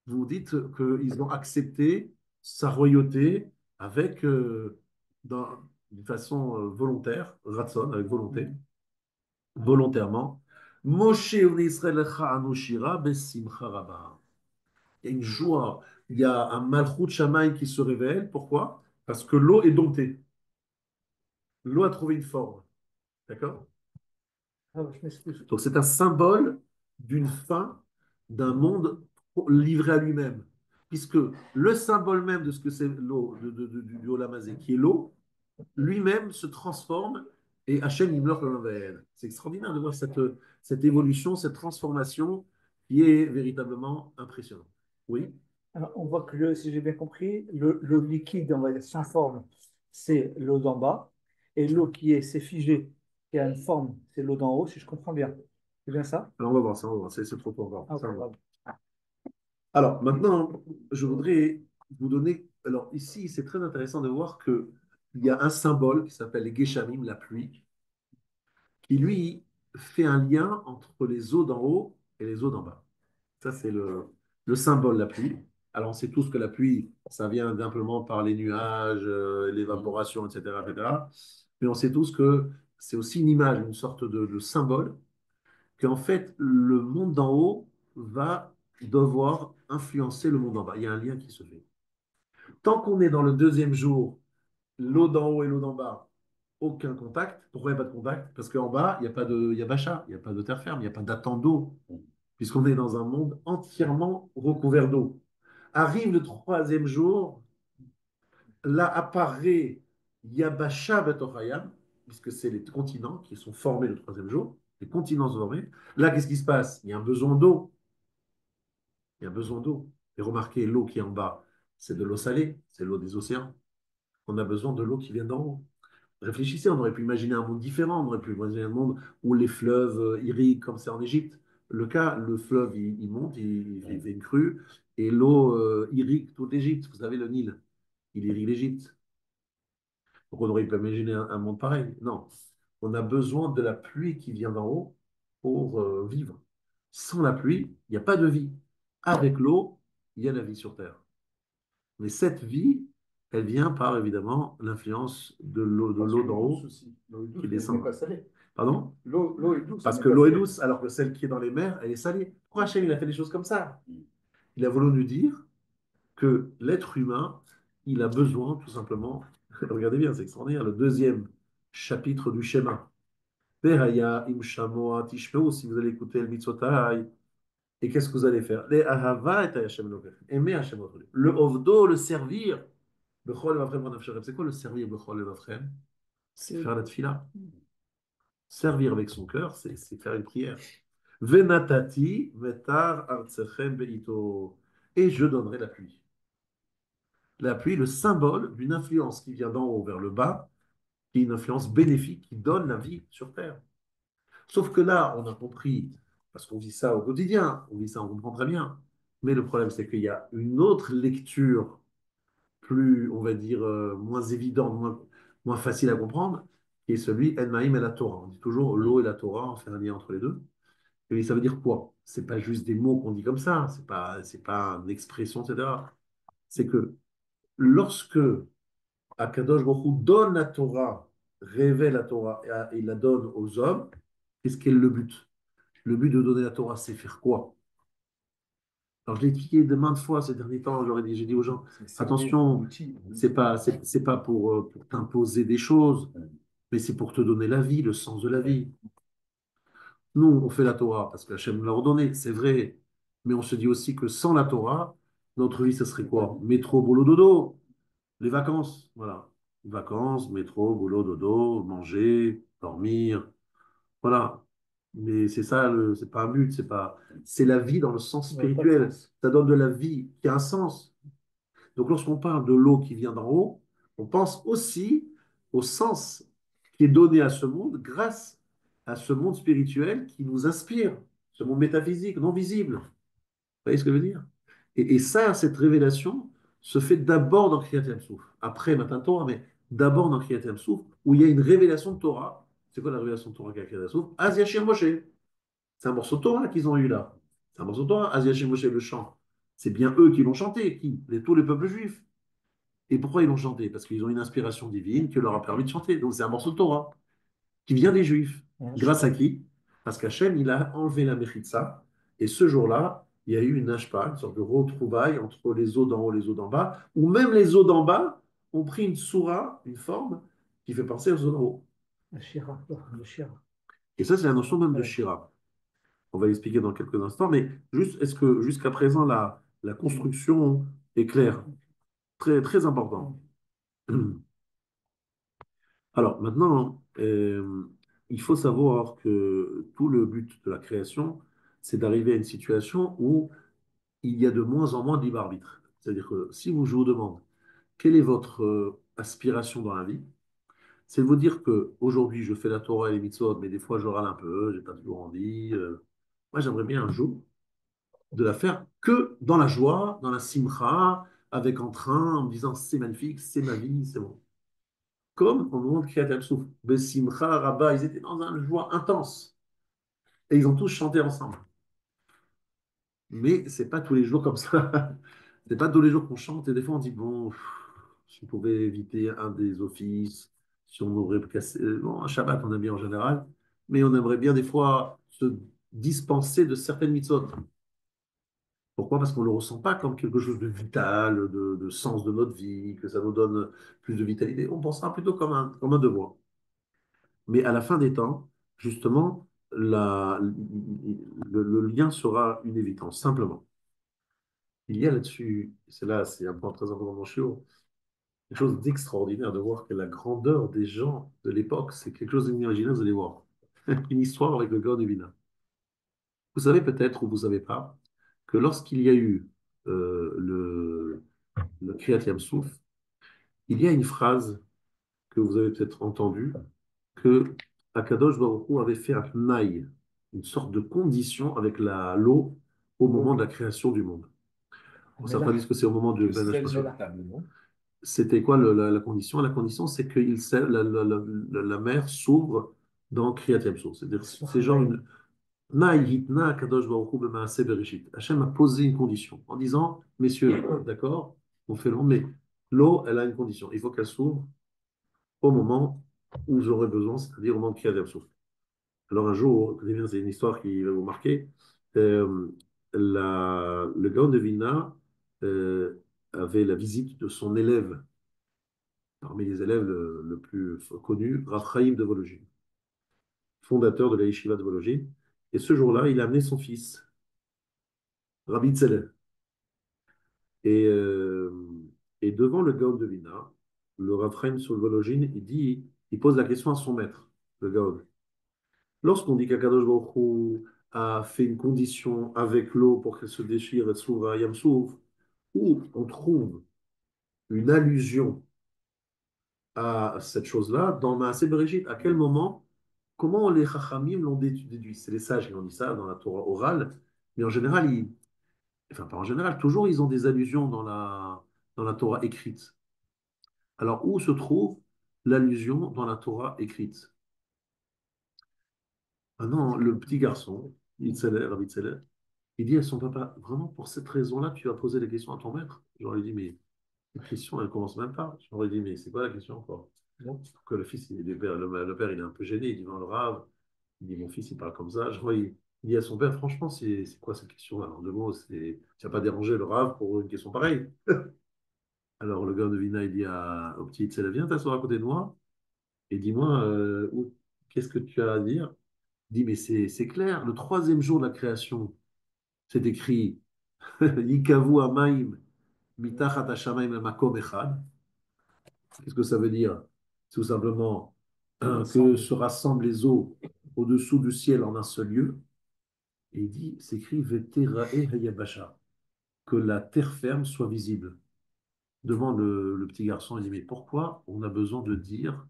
Vous dites qu'ils ont accepté sa royauté avec, d'une façon volontaire, Ratson, avec volonté, volontairement. Moshe Israël Anushira Besimcha Rabba. Il y a une joie, il y a un malchut shamaï qui se révèle. Pourquoi? Parce que l'eau est domptée. L'eau a trouvé une forme. D'accord? Je m'excuse. Donc c'est un symbole d'une fin d'un monde livré à lui-même. Puisque le symbole même de ce que c'est l'eau, du Olamazé, qui est l'eau, lui-même se transforme et Hachem Yimloch Olam. C'est extraordinaire de voir cette évolution, cette transformation qui est véritablement impressionnante. Oui? Alors, on voit que, si j'ai bien compris, le liquide, on va dire, sans forme, c'est l'eau d'en bas, et l'eau c'est figé, qui a une forme, c'est l'eau d'en haut, si je comprends bien. C'est bien ça? Alors on va voir ça, on va voir. C'est trop pour voir. Ah, Ça, ok, on va voir. pardon. Alors maintenant, je voudrais vous donner. Alors ici, c'est très intéressant de voir qu'il y a un symbole qui s'appelle les Geshamim, la pluie, qui lui fait un lien entre les eaux d'en haut et les eaux d'en bas. Ça, c'est le symbole, la pluie. Alors, on sait tous que la pluie, ça vient simplement par les nuages, l'évaporation, etc., etc. Mais on sait tous que c'est aussi une image, une sorte de symbole, qu'en fait, le monde d'en haut va devoir influencer le monde d'en bas. Il y a un lien qui se fait. Tant qu'on est dans le deuxième jour, l'eau d'en haut et l'eau d'en bas, aucun contact. Pourquoi il n'y a pas de contact? Parce qu'en bas, il n'y a pas de Yabasha, il n'y a pas de terre ferme, il n'y a pas d'attente d'eau, puisqu'on est dans un monde entièrement recouvert d'eau. Arrive le troisième jour, là apparaît Yabasha Betochayam, puisque c'est les continents qui sont formés le troisième jour, les continents sont formés. Là, qu'est-ce qui se passe? Il y a un besoin d'eau. Il y a un besoin d'eau. Et remarquez, l'eau qui est en bas, c'est de l'eau salée, c'est l'eau des océans. On a besoin de l'eau qui vient d'en haut. Réfléchissez, on aurait pu imaginer un monde différent, on aurait pu imaginer un monde où les fleuves irriguent comme c'est en Égypte. Le fleuve, il monte, il fait une crue, et l'eau irrigue toute l'Égypte. Vous savez, le Nil, il irrigue l'Égypte. Donc on aurait pu imaginer un monde pareil. Non, on a besoin de la pluie qui vient d'en haut pour vivre. Sans la pluie, il n'y a pas de vie. Avec l'eau, il y a la vie sur Terre. Mais cette vie, elle vient par évidemment l'influence de Parce l'eau que d'en l'eau est haut douce aussi. L'eau est douce, qui mais elle n'est descend. pas salée. Pardon? L'eau est douce, elle Parce n'est que pas l'eau est salée. douce, alors que celle qui est dans les mers, elle est salée. Pourquoi Hachem, il a fait des choses comme ça? Il a voulu nous dire que l'être humain, il a besoin tout simplement, regardez bien, c'est extraordinaire, le deuxième chapitre du schéma. Veraya im shamoa tishmeu, si vous allez écouter le mitzotai, et qu'est-ce que vous allez faire? Les ahava et Hashem Elohim. Aimer Hashem Elohim. Le ovdo, le servir. Bechol evavchem v'nafshem. C'est quoi le servir Bechol evavchem? C'est faire la tfila. Servir avec son cœur, c'est faire une prière. Venatati vetar artsechem beito. Et je donnerai la pluie. La pluie, le symbole d'une influence qui vient d'en haut vers le bas, qui est une influence bénéfique qui donne la vie sur terre. Sauf que là, on a compris, parce qu'on vit ça au quotidien, on vit ça, on comprend très bien. Mais le problème, c'est qu'il y a une autre lecture plus, on va dire, moins évidente, moins facile à comprendre, qui est celui El Maïm et la Torah. On dit toujours l'eau et la Torah, on fait un lien entre les deux. Et ça veut dire quoi? C'est pas juste des mots qu'on dit comme ça, c'est pas une expression, etc. C'est que lorsque Akadosh Baruch Hu donne la Torah, révèle la Torah et la donne aux hommes, qu'est-ce qu'est le but? Le but de donner la Torah, c'est faire quoi? Alors, je l'ai expliqué de maintes fois ces derniers temps, j'ai dit aux gens, attention, c'est pas pour t'imposer des choses, mais c'est pour te donner la vie, le sens de la vie. Nous, on fait la Torah parce qu'Hachem nous l'a ordonné, c'est vrai, mais on se dit aussi que sans la Torah, notre vie, ce serait quoi? Métro, boulot, dodo, les vacances, voilà. Vacances, métro, boulot, dodo, manger, dormir, voilà. Mais c'est ça, c'est pas un but, c'est la vie dans le sens spirituel. Ça donne de la vie qui a un sens. Donc lorsqu'on parle de l'eau qui vient d'en haut, on pense aussi au sens qui est donné à ce monde grâce à ce monde spirituel qui nous inspire, ce monde métaphysique, non visible. Vous voyez ce que je veux dire? Et ça, cette révélation se fait d'abord dans Kriyat Yam-Souf. Après Matan Torah, mais d'abord dans Kriyat Yam-Souf, où il y a une révélation de Torah. C'est quoi la révélation de Torah qu'il y a à Kriyat Yam-Souf? Az Yashir Moshe. C'est un morceau de Torah qu'ils ont eu là. C'est un morceau de Torah. Az Yashir Moshe, le chant. C'est bien eux qui l'ont chanté, tous les peuples juifs. Et pourquoi ils l'ont chanté? Parce qu'ils ont une inspiration divine qui leur a permis de chanter. Donc c'est un morceau de Torah qui vient des Juifs. Grâce à qui? Parce qu'Hachem, il a enlevé la Mechitza. Et ce jour-là, il y a eu une ashpa, une sorte de retrouvaille entre les eaux d'en haut et les eaux d'en bas, où même les eaux d'en bas ont pris une soura, une forme, qui fait penser aux eaux d'en haut. Le Shira, le Shira. Et ça, c'est la notion même de Ouais. Shira. On va l'expliquer dans quelques instants, mais juste, est-ce que jusqu'à présent, la construction est claire? Très, très important. Alors maintenant, il faut savoir que tout le but de la création, c'est d'arriver à une situation où il y a de moins en moins de libre arbitre. C'est-à-dire que si je vous demande quelle est votre aspiration dans la vie, c'est de vous dire que aujourd'hui je fais la Torah et les mitzvot, mais des fois je râle un peu, j'ai pas toujours envie. Moi, j'aimerais bien un jour de la faire que dans la joie, dans la simcha, avec entrain, en me disant c'est magnifique, c'est ma vie, c'est bon. Comme au moment de Kriyat Yam-Souf. Besimcha, Rabba, ils étaient dans une joie intense. Et ils ont tous chanté ensemble. Mais c'est pas tous les jours comme ça. C'est pas tous les jours qu'on chante. Et des fois, on dit, bon, si on pouvait éviter un des offices, si on aurait cassé... Bon, un Shabbat, on aime bien en général. Mais on aimerait bien des fois se dispenser de certaines mitzvot. Pourquoi? Parce qu'on ne le ressent pas comme quelque chose de vital, de sens de notre vie, que ça nous donne plus de vitalité. On pensera plutôt comme un devoir. Mais à la fin des temps, justement, le lien sera une évidence, simplement. Il y a là-dessus, c'est un point très important dans mon chiot, quelque chose d'extraordinaire de voir que la grandeur des gens de l'époque, c'est quelque chose d'imaginaire, vous allez voir. Une histoire avec le cœur divin. Vous savez peut-être, ou vous ne savez pas, que lorsqu'il y a eu le Kriyat Yam-Souf, il y a une phrase que vous avez peut-être entendue, que Akadosh Baruch Hu avait fait un naï, une sorte de condition avec l'eau au moment de la création du monde. Certains disent que c'est au moment de Ben Hashmashot. C'était quoi la condition? La condition, c'est que la mer s'ouvre dans Kriyat Yam-Suf. C'est-à-dire, c'est genre une naï hitna Akadosh Baruch Hu b'maaseh bereshit. Hachem a posé une condition en disant, messieurs, d'accord, on fait long, mais L'eau, elle a une condition. Il faut qu'elle s'ouvre au moment où j'aurai besoin, c'est-à-dire au moment qu'il y a des souffle. Alors un jour, c'est une histoire qui va vous marquer. euh, le Gaon de Vilna avait la visite de son élève, parmi les élèves le plus connu, Rav Chaim de Vologine, fondateur de la Yeshiva de Vologine. Et ce jour-là, il a amené son fils, Rabbi Tzadok. Et, euh, et devant le Gaon de Vilna, le Rav Chaim sur le Vologine, il pose la question à son maître, le Gaon. Lorsqu'on dit qu'Akadosh Baruch Hu a fait une condition avec l'eau pour qu'elle se déchire et s'ouvre à Yam Souf, où on trouve une allusion à cette chose-là dans Maaseh Bereshit, à quel moment, comment les Chachamim l'ont déduit? C'est les sages qui ont dit ça dans la Torah orale, mais en général, enfin pas en général, toujours ils ont des allusions dans la Torah écrite. Alors où se trouve l'allusion dans la Torah écrite? Ah non, le petit garçon, Rabbi Tzadok, il dit à son papa, vraiment pour cette raison-là, tu vas poser des questions à ton maître. J'aurais dit, mais la question, elle ne commence même pas. J'aurais dit, mais c'est quoi la question encore? Bon. Que le fils, le père, il est un peu gêné, il dit, non, le rave, il dit, mon fils, il parle comme ça. Il dit à son père, franchement, c'est quoi cette question? Alors, de mots, tu n'as pas dérangé le rave pour une question pareille. Alors, le gars de Vina, il dit au petit Tzela, viens t'asseoir à côté de moi et dis-moi, qu'est-ce que tu as à dire? Il dit, mais c'est clair, le troisième jour de la création, c'est écrit, Yikavu Amaim Mitachat Hashamayim Makom Echad. Qu'est-ce que ça veut dire? C'est tout simplement que se rassemblent les eaux au-dessous du ciel en un seul lieu. Et il dit, c'est écrit Veterae Hayabasha, que la terre ferme soit visible. Devant le petit garçon, il dit, mais pourquoi on a besoin de dire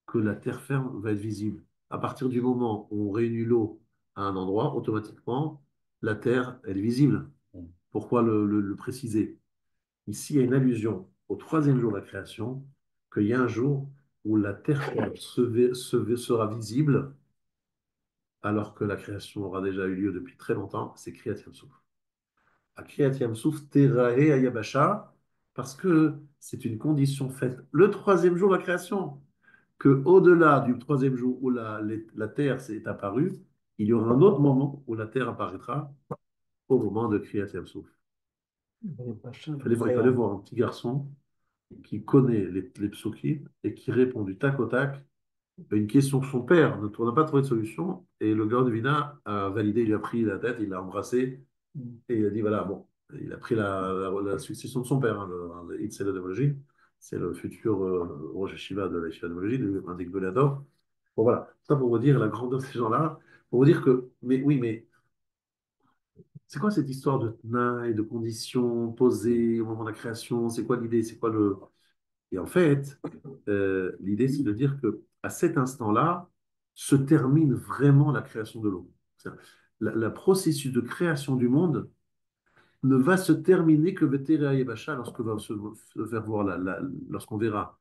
que la terre ferme va être visible? À partir du moment où on réunit l'eau à un endroit, automatiquement, la terre, elle est visible. Pourquoi le préciser? Ici, il y a une allusion au troisième jour de la création, qu'il y a un jour où la terre sera visible, alors que la création aura déjà eu lieu depuis très longtemps, c'est Kriyat Yamsouf. À Kriyat Yamsouf, Terae Ayabasha, parce que c'est une condition faite le troisième jour de la création, que au-delà du troisième jour où la terre s'est apparue, il y aura un autre moment où la terre apparaîtra au moment de Kriyat Yamsouf. Il fallait voir un petit garçon qui connaît les psukim et qui répond du tac au tac à une question que son père n'a pas trouvé de solution. Et le gars de Vina a validé, il lui a pris la tête, il l'a embrassé et il a dit voilà, bon, il a pris la succession de son père, hein, le Hitzel de Vologine. C'est le futur Rosh Hashiva de la Yeshiva de Vologine, un des Goléadors. Bon, voilà, ça pour vous dire la grandeur de ces gens-là, pour vous dire que, mais oui, mais c'est quoi cette histoire de Tnaï, de conditions posées au moment de la création? C'est quoi l'idée? C'est quoi le. Et en fait, l'idée, c'est de dire que à cet instant-là se termine vraiment la création de l'eau. La processus de création du monde ne va se terminer que Vetera Yebasha lorsqu'on va se faire voir lorsqu'on verra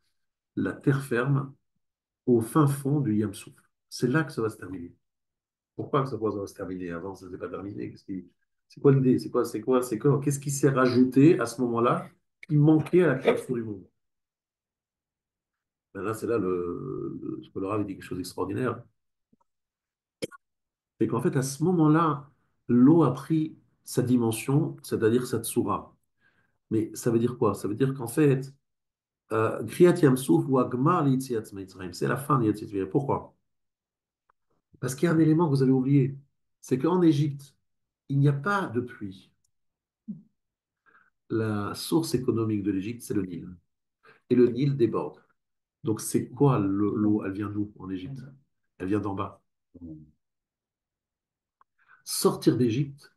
la terre ferme au fin fond du Yam Souf. C'est là que ça va se terminer. Pourquoi que ça va se terminer? Avant, ça ne s'est pas terminé. C'est quoi l'idée? Qu'est-ce qui s'est rajouté à ce moment-là qui manquait à la création du monde? Ben là, c'est là ce que le Rav dit quelque chose d'extraordinaire. C'est qu'en fait, à ce moment-là, l'eau a pris sa dimension, c'est-à-dire sa tsura. Mais ça veut dire quoi? Ça veut dire qu'en fait, Kriyat Yamsouf ou Agmar Yitziat Mitzrayim, c'est la fin de Yitziat Mitzrayim. Pourquoi? Parce qu'il y a un élément que vous avez oublié. C'est qu'en Égypte, il n'y a pas de pluie. La source économique de l'Égypte, c'est le Nil. Et le Nil déborde. Donc, c'est quoi l'eau? Elle vient d'où en Égypte? Elle vient d'en bas. Sortir d'Égypte,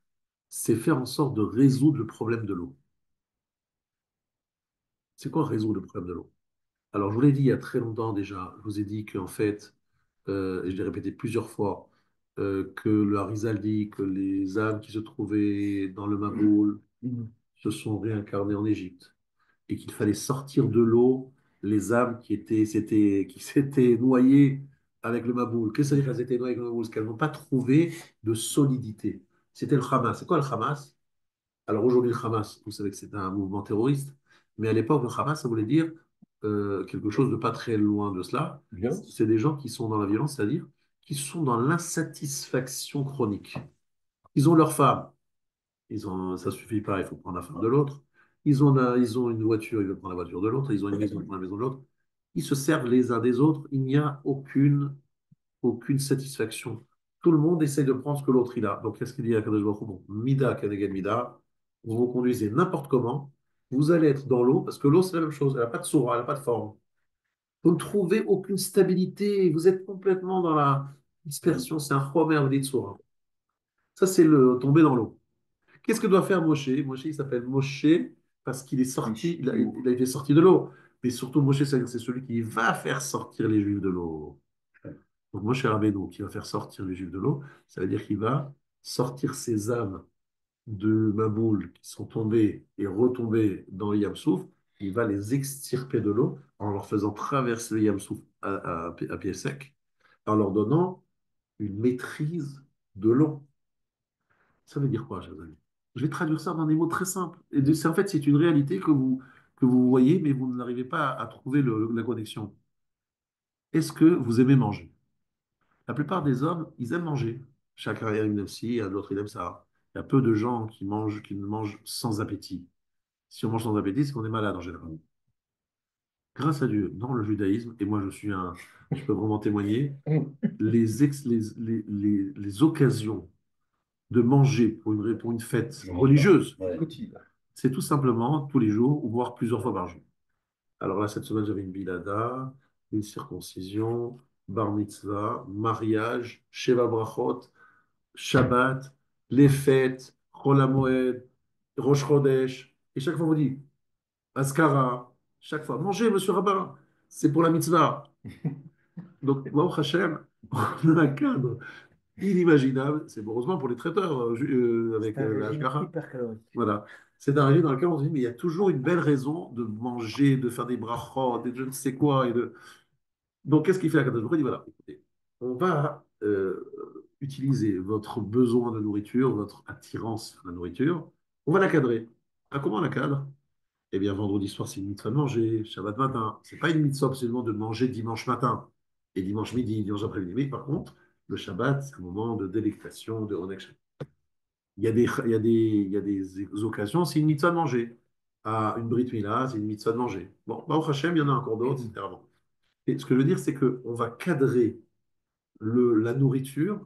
c'est faire en sorte de résoudre le problème de l'eau. C'est quoi résoudre le problème de l'eau? Alors, je vous l'ai dit il y a très longtemps déjà, je vous ai dit qu'en fait, et je l'ai répété plusieurs fois, que le Harizal dit que les âmes qui se trouvaient dans le Maboul se sont réincarnées en Égypte et qu'il fallait sortir de l'eau les âmes qui s'étaient noyées avec le Maboul. Qu'est-ce que ça veut dire qu'elles étaient noyées avec le Maboul? Parce qu'elles n'ont pas trouvé de solidité. C'était le Hamas. C'est quoi le Hamas? Alors aujourd'hui, le Hamas, vous savez que c'est un mouvement terroriste, Mais à l'époque, le Hamas, ça voulait dire quelque chose de pas très loin de cela. C'est des gens qui sont dans la violence, c'est-à-dire qui sont dans l'insatisfaction chronique. Ils ont leur femme, ça suffit pas, il faut prendre la femme de l'autre. Ils ont une voiture, ils veulent prendre la voiture de l'autre. Ils ont une maison, ils veulent prendre la maison de l'autre. Ils se servent les uns des autres. Il n'y a aucune satisfaction. Tout le monde essaie de prendre ce que l'autre il a. Donc, qu'est-ce qu'il dit à Kadosh Baruch Hu? Bon, Mida Keneged Mida, vous vous conduisez n'importe comment, vous allez être dans l'eau, parce que l'eau, c'est la même chose. Elle n'a pas de sourire, elle n'a pas de forme. Vous ne trouvez aucune stabilité, vous êtes complètement dans la dispersion. C'est un chomer, vous dites sourire. Ça, c'est le tomber dans l'eau. Qu'est-ce que doit faire Moshe? Moshe, il s'appelle Moshe parce qu'il est sorti, il a été sorti de l'eau. Mais surtout, Moshe, c'est celui qui va faire sortir les Juifs de l'eau. Donc, Moshe Rabbeinu, qui va faire sortir les Juifs de l'eau, ça veut dire qu'il va sortir ces âmes de Maboul qui sont tombées et retombées dans le Yam Souf. Il va les extirper de l'eau en leur faisant traverser le Yam Souf à pied sec, en leur donnant une maîtrise de l'eau. Ça veut dire quoi, chers amis? Je vais traduire ça dans des mots très simples. En fait, c'est une réalité que vous voyez, mais vous n'arrivez pas à trouver la connexion. Est-ce que vous aimez manger? La plupart des hommes, ils aiment manger. Chacun aime ci, l'autre il aime ça. Il y a peu de gens qui ne mangent sans appétit. Si on mange sans appétit, c'est qu'on est malade en général. Grâce à Dieu, dans le judaïsme, et moi je peux vraiment témoigner, les occasions de manger pour une fête religieuse, c'est tout simplement tous les jours, ou voire plusieurs fois par jour. Alors là, cette semaine, j'avais une bilada, une circoncision, bar mitzvah, mariage, sheva brachot, Shabbat, les fêtes, Chol HaMoed, Rosh Chodesh. Et chaque fois, on vous dit, Askara, chaque fois, mangez, monsieur Rabbin, c'est pour la mitzvah. Donc, Baruch Hashem, on a un cadre inimaginable. C'est heureusement pour les traiteurs avec C'est un la régime Ashkara. hyper calorique. Voilà. C'est un régime dans lequel on se dit, mais il y a toujours une belle raison de manger, de faire des brachot, de je ne sais quoi. Donc, qu'est-ce qu'il fait à Kadosh Baruch Hu? Il dit, voilà, écoutez, on va utiliser votre besoin de nourriture, votre attirance à la nourriture, on va la cadrer. Ah, comment on la cadre? Eh bien, vendredi soir, c'est une mitzvah de manger, Shabbat matin. C'est pas une mitzvah absolument de manger dimanche matin et dimanche midi, dimanche après-midi. Mais par contre, le Shabbat, c'est un moment de délectation, de connexion. Il y a des occasions, c'est une mitzvah de manger. À une Brit Mila, c'est une mitzvah de manger. Bon, Baruch Hashem, il y en a encore d'autres, etc. Bon. Et ce que je veux dire, c'est qu'on va cadrer la nourriture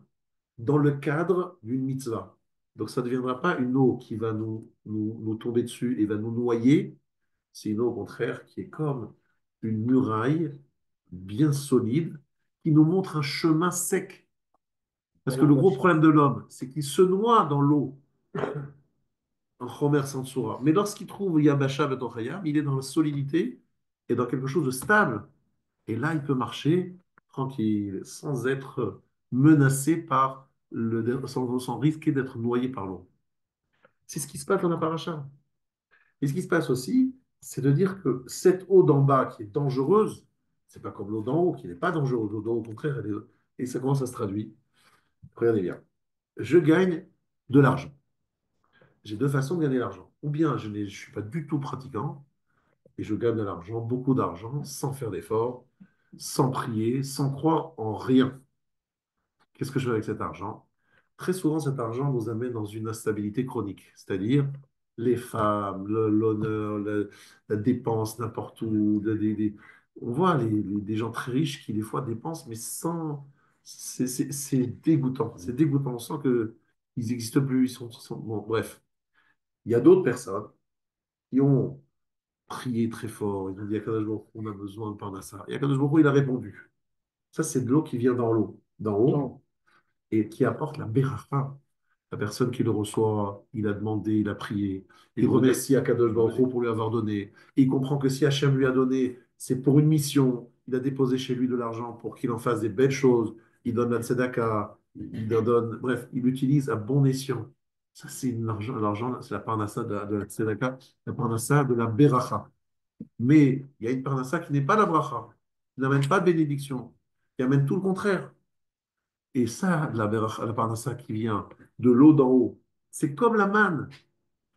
dans le cadre d'une mitzvah. Donc ça ne deviendra pas une eau qui va nous tomber dessus et va nous noyer. C'est une eau au contraire qui est comme une muraille bien solide qui nous montre un chemin sec. Parce que le gros problème de l'homme, c'est qu'il se noie dans l'eau en Chomer Sansura. Mais lorsqu'il trouve Yabasha Betochayam, il est dans la solidité et dans quelque chose de stable. Et là, il peut marcher tranquille, sans être menacé sans risquer d'être noyé par l'eau. C'est ce qui se passe dans la paracha. Et ce qui se passe aussi, c'est de dire que cette eau d'en bas qui est dangereuse, c'est pas comme l'eau d'en haut qui n'est pas dangereuse. L'eau d'en haut, au contraire, et ça commence à se traduire. Regardez bien. Je gagne de l'argent. J'ai deux façons de gagner l'argent. Ou bien je ne suis pas du tout pratiquant et je gagne de l'argent, beaucoup d'argent, sans faire d'efforts, sans prier, sans croire en rien. Qu'est-ce que je fais avec cet argent? Très souvent, cet argent nous amène dans une instabilité chronique, c'est-à-dire les femmes, l'honneur, la dépense n'importe où. On voit des gens très riches qui, des fois, dépensent, mais sans. C'est dégoûtant. C'est dégoûtant. On sent qu'ils n'existent plus. Bon, bref. Il y a d'autres personnes qui ont prié très fort. Ils ont dit à Kadosh Baruch Hu, on a besoin de Parnassa. Et Kadosh Baruch Hu, il a répondu. Ça, c'est de l'eau qui vient dans l'eau, d'en haut, et qui apporte la beracha. La personne qui le reçoit, il a demandé, il a prié, il remercie Akadosh Baruch Hu pour lui avoir donné. Et il comprend que si Hachem lui a donné, c'est pour une mission. Il a déposé chez lui de l'argent pour qu'il en fasse des belles choses. Il donne la tzedaka, il en donne, bref, il l'utilise à bon escient. Ça, c'est l'argent, c'est la parnassa de la tzedaka, la parnassa de la beracha. Mais il y a une parnassa qui n'est pas la bracha, qui n'amène pas de bénédiction, qui amène tout le contraire. Et ça, la parnassa qui vient de l'eau d'en haut, c'est comme la manne,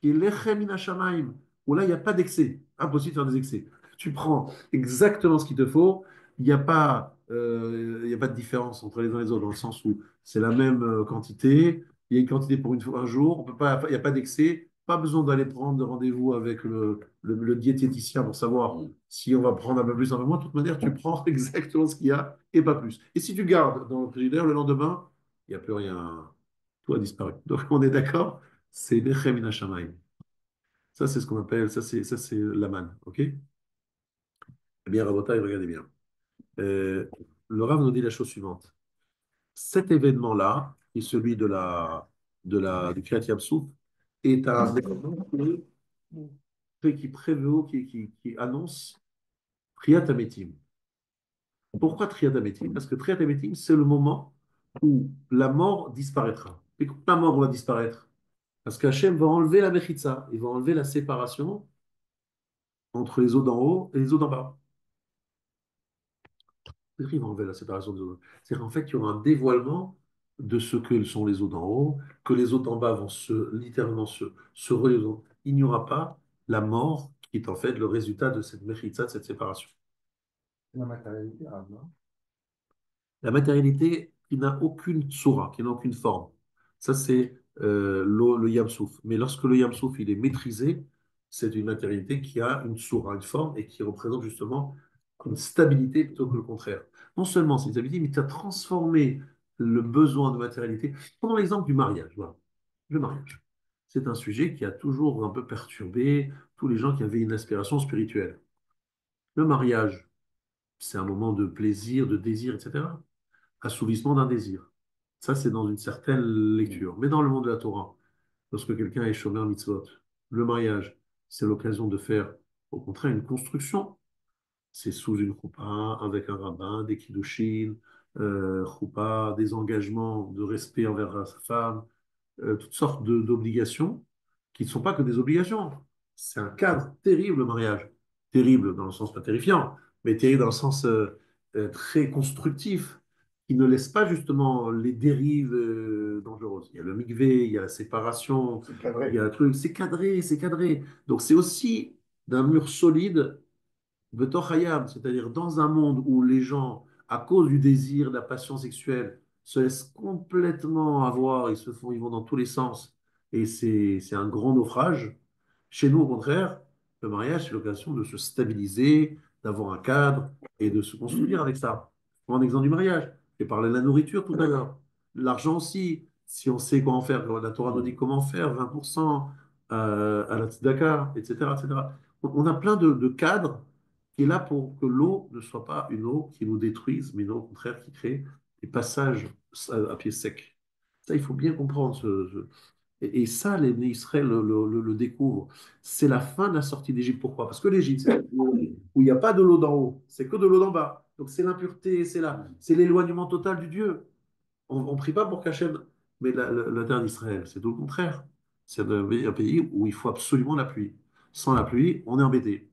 qui est l'echem in hashamayim. où là, il n'y a pas d'excès. Impossible de faire des excès. Tu prends exactement ce qu'il te faut. Il y a pas de différence entre les uns et les autres, dans le sens où c'est la même quantité. Il y a une quantité pour un jour. On peut pas, il n'y a pas d'excès. Pas besoin d'aller prendre de rendez-vous avec le diététicien pour savoir si on va prendre un peu plus, un peu moins. De toute manière, tu prends exactement ce qu'il y a et pas plus. Et si tu gardes dans le frigidaire, le lendemain, il n'y a plus rien. Tout a disparu. Donc, on est d'accord? C'est Lechem min hashamayim. Ça, c'est ce qu'on appelle, ça, c'est la manne. OK? Eh bien, Rabotai, regardez bien. Euh, le Rav nous dit la chose suivante. Cet événement-là, qui est celui du Kriyat Yam Souf, est un événement qui prévaut, qui annonce Triyat Ametim. Pourquoi Triyat Ametim? Parce que Triyat Ametim, c'est le moment où la mort disparaîtra. Et quand la mort va disparaître, parce qu'Hachem va enlever la Mechitza, il va enlever la séparation entre les eaux d'en haut et les eaux d'en bas. Il va enlever la séparation des eaux d'en haut. C'est-à-dire qu'en fait, il y aura un dévoilement de ce que sont les eaux d'en haut, que les eaux d'en bas vont littéralement se relier aux eaux. Il n'y aura pas la mort qui est en fait le résultat de cette Mechitza, de cette séparation. La matérialité, non? La matérialité qui n'a aucune tsura, qui n'a aucune forme. Ça, c'est le yamsouf. Mais lorsque le yamsouf il est maîtrisé, c'est une matérialité qui a une tsura, une forme, et qui représente justement une stabilité plutôt que le contraire. Non seulement c'est une stabilité, mais tu as transformé le besoin de matérialité. Prenons l'exemple du mariage. Voilà. Le mariage. C'est un sujet qui a toujours un peu perturbé tous les gens qui avaient une aspiration spirituelle. Le mariage, c'est un moment de plaisir, de désir, etc. Assouvissement d'un désir. Ça, c'est dans une certaine lecture. Mais dans le monde de la Torah, lorsque quelqu'un est chômeur mitzvot, le mariage, c'est l'occasion de faire, au contraire, une construction. C'est sous une choupa, avec un rabbin, des kiddushin, choupa, des engagements de respect envers sa femme, toutes sortes d'obligations qui ne sont pas que des obligations. C'est un cadre terrible, le mariage. Terrible dans le sens pas terrifiant, mais terrible dans le sens très constructif, qui ne laisse pas justement les dérives dangereuses. Il y a le mikvé, il y a la séparation, C'est il y a cadré. un truc, c'est cadré, c'est cadré. Donc c'est aussi d'un mur solide Betoch Hayam, c'est-à-dire dans un monde où les gens, à cause du désir, de la passion sexuelle, se laissent complètement avoir, ils vont dans tous les sens, et c'est un grand naufrage. Chez nous, au contraire, le mariage, c'est l'occasion de se stabiliser, d'avoir un cadre et de se construire avec ça. Prends un exemple du mariage. J'ai parlé de la nourriture tout à l'heure. L'argent aussi, si on sait comment faire, la Torah nous dit comment faire, 20% à la tzedaka, etc., etc. On a plein de cadres qui est là pour que l'eau ne soit pas une eau qui nous détruise, mais une eau au contraire qui crée des passages à pied sec. Ça, il faut bien comprendre. Et ça, les Israël le découvrent. C'est la fin de la sortie d'Égypte. Pourquoi? Parce que l'Égypte, c'est un pays où il n'y a pas de l'eau d'en haut, c'est que de l'eau d'en bas. Donc c'est l'impureté, c'est l'éloignement total du Dieu. On ne prie pas pour qu'Hachem, mais la terre d'Israël, c'est tout le contraire. C'est un pays où il faut absolument la pluie. Sans la pluie, on est embêté.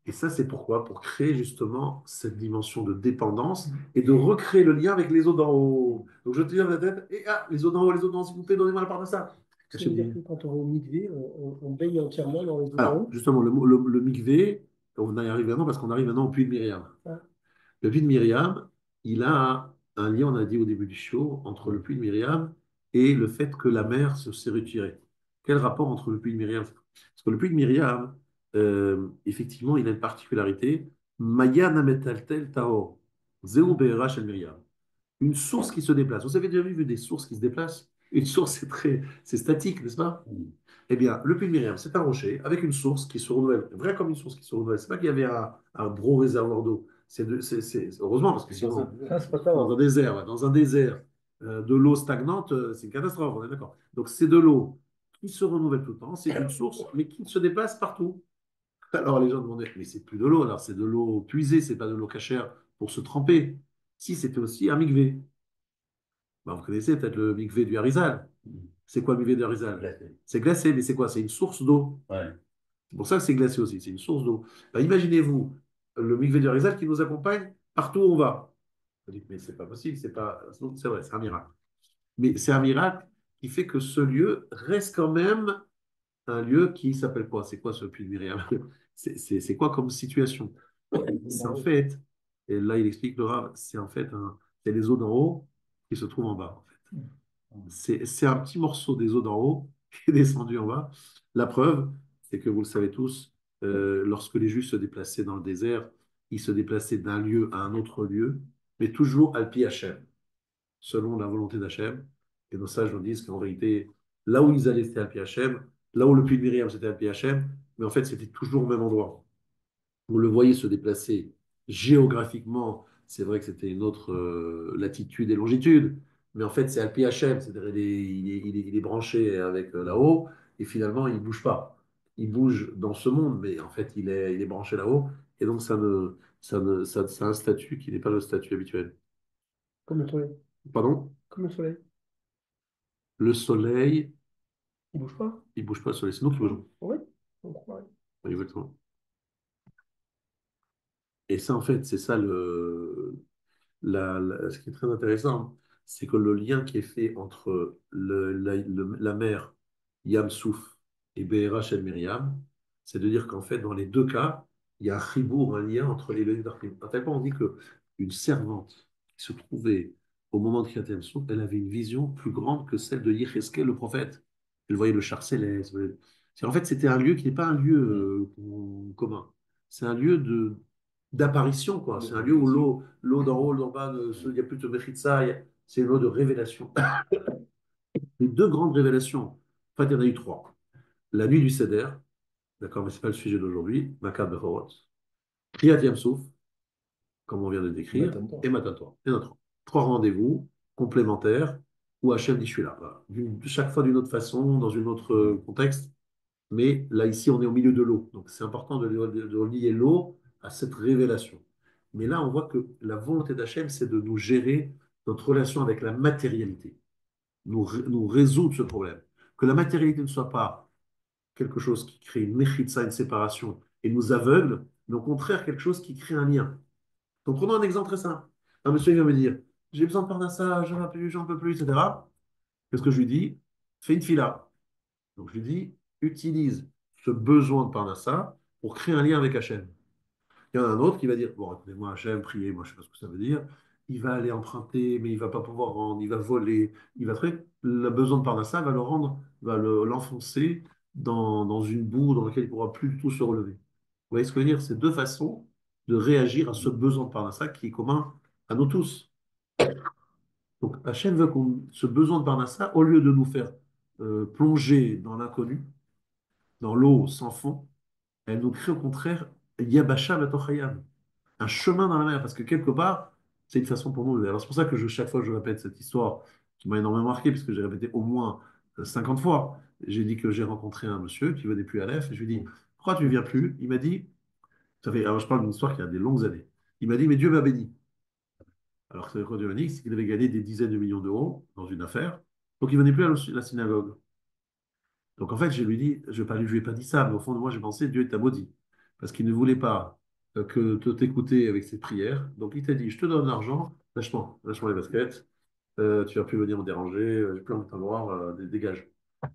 Et ça, c'est pourquoi? Pour créer justement cette dimension de dépendance et de recréer le lien avec les eaux d'en haut. Donc je te dis dans la tête, et les eaux d'en haut, les eaux d'en haut, s'il vous plaît, donnez-moi la part de ça. Ça veut dire que quand on va au mikvé, on baigne entièrement dans les eaux d'en Alors, haut. justement, le mikvé, on y arrive maintenant parce qu'on arrive maintenant au puits de Myriam. Ah, Le puits de Myriam, il a un lien, on a dit au début du show, entre le puits de Myriam et le fait que la mer s'est retirée. Quel rapport entre le puits de Myriam? Parce que le puits de Myriam, effectivement, il a une particularité. Maya nametaltel taor. Zéou be'era shel Myriam. Une source qui se déplace. Vous avez déjà vu des sources qui se déplacent? Une source, c'est statique, n'est-ce pas? Eh bien, le puits de Myriam, c'est un rocher avec une source qui se renouvelle, vrai comme une source qui se renouvelle. C'est pas qu'il y avait un gros réservoir d'eau. Heureusement, parce que sinon, C'est pas dans un ça. désert, ouais, de l'eau stagnante, c'est une catastrophe, on est d'accord. Donc, c'est de l'eau qui se renouvelle tout le temps, c'est une source, mais qui se déplace partout. Alors, les gens demandaient, mais c'est plus de l'eau, alors c'est de l'eau puisée, c'est pas de l'eau cachère pour se tremper. Si, c'était aussi un mikvé. Ben, vous connaissez peut-être le mikvé du Harizal. C'est quoi le mikvé du Harizal? C'est glacé, mais c'est quoi? C'est une source d'eau. C'est pour ça que c'est glacé aussi, c'est une source d'eau. Ben, imaginez-vous le mikvé du Harizal qui nous accompagne partout où on va. Vous dites, mais c'est pas possible, c'est pas. C'est vrai, c'est un miracle. Mais c'est un miracle qui fait que ce lieu reste quand même un lieu qui s'appelle quoi? C'est quoi ce puits de Myriam? C'est quoi comme situation? C'est en fait, et là il explique le Rav, c'est en fait c'est les eaux d'en haut qui se trouvent en bas. En fait. C'est un petit morceau des eaux d'en haut qui est descendu en bas. La preuve, c'est que vous le savez tous, lorsque les Juifs se déplaçaient dans le désert, ils se déplaçaient d'un lieu à un autre lieu, mais toujours al pi Hachem, selon la volonté d'Hachem. Et nos sages nous disent qu'en vérité, là où ils allaient, c'était al pi Hachem, là où le puits de Myriam, c'était al pi Hachem, mais en fait, c'était toujours au même endroit. Vous le voyez se déplacer géographiquement. C'est vrai que c'était une autre latitude et longitude, mais en fait, c'est Alpi HM, c'est-à-dire il est branché avec là-haut, et finalement, il ne bouge pas. Il bouge dans ce monde, mais en fait, il est branché là-haut, et donc ça a un statut qui n'est pas le statut habituel. Comme le soleil. Pardon? Comme le soleil. Le soleil, Il bouge pas. il ne bouge pas, le soleil, c'est nous qui bougeons. Oui. On croirait. Oui, exactement. Et ça, en fait, c'est ça ce qui est très intéressant, c'est que le lien qui est fait entre la mer Yam Souf et Be'era El Miriam, c'est de dire qu'en fait, dans les deux cas, il y a un chibour, un lien entre les deux d'Arpim. À tel point, on dit qu'une servante qui se trouvait au moment de Kriyat Yam Souf, elle avait une vision plus grande que celle de Yecheskel, le prophète. Elle voyait le char céleste. En fait, c'était un lieu qui n'est pas un lieu commun. C'est un lieu d'apparition, quoi. C'est un lieu où l'eau d'en haut, l'eau d'en bas, il n'y a plus de Mechitza, c'est une eau de révélation. Les deux grandes révélations, en fait, il y en a eu trois. La nuit du Seder, d'accord, mais ce n'est pas le sujet d'aujourd'hui, Makab Bechorot, Kriyat Yam Souf, comme on vient de décrire, Matin Torah. et Matan Torah. Il y en a trois. Trois rendez-vous complémentaires où Hachem dit je suis là. Voilà. Chaque fois d'une autre façon, dans un autre contexte. Mais là, ici, on est au milieu de l'eau. Donc, c'est important de lier l'eau à cette révélation. Mais là, on voit que la volonté d'Hachem, c'est de nous gérer notre relation avec la matérialité, nous résoudre ce problème. Que la matérialité ne soit pas quelque chose qui crée une méchitsa, une séparation, et nous aveugle, mais au contraire, quelque chose qui crée un lien. Donc, prenons un exemple très simple. Un monsieur vient me dire, j'ai besoin de parnassa, j'en peux plus, etc. Qu'est-ce que je lui dis? Fais une fila. Donc, je lui dis, utilise ce besoin de Parnassa pour créer un lien avec Hachem. Il y en a un autre qui va dire, bon, écoutez-moi, Hachem, priez, moi, je ne sais pas ce que ça veut dire. Il va aller emprunter, mais il ne va pas pouvoir rendre, il va voler, il va très... Le besoin de Parnassa va le rendre, l'enfoncer dans une boue dans laquelle il ne pourra plus du tout se relever. Vous voyez ce que je veux dire? C'est deux façons de réagir à ce besoin de Parnassa qui est commun à nous tous. Donc, Hachem veut qu'on, ce besoin de Parnassa, au lieu de nous faire plonger dans l'inconnu, dans l'eau sans fond, elle nous crée au contraire Yabasha Batochayam, un chemin dans la mer, parce que quelque part, c'est une façon pour nous. Alors c'est pour ça que chaque fois je répète cette histoire qui m'a énormément marqué, puisque j'ai répété au moins 50 fois. J'ai dit que j'ai rencontré un monsieur qui venait plus à l'EF, et je lui ai dit, pourquoi tu ne viens plus? Il m'a dit, alors je parle d'une histoire qui a des longues années. Il m'a dit, mais Dieu m'a béni. Alors c'est quoi Dieu m'a dit? C'est qu'il avait gagné des dizaines de millions d'euros dans une affaire, donc il venait plus à la synagogue. Donc en fait, je lui dis, je lui ai pas dit ça, mais au fond de moi, j'ai pensé, Dieu t'a maudit. Parce qu'il ne voulait pas que te t'écouter avec ses prières. Donc il t'a dit, je te donne l'argent, lâche-moi les baskets, tu vas plus venir me déranger, j'ai plus envie de t'avoir, dégage.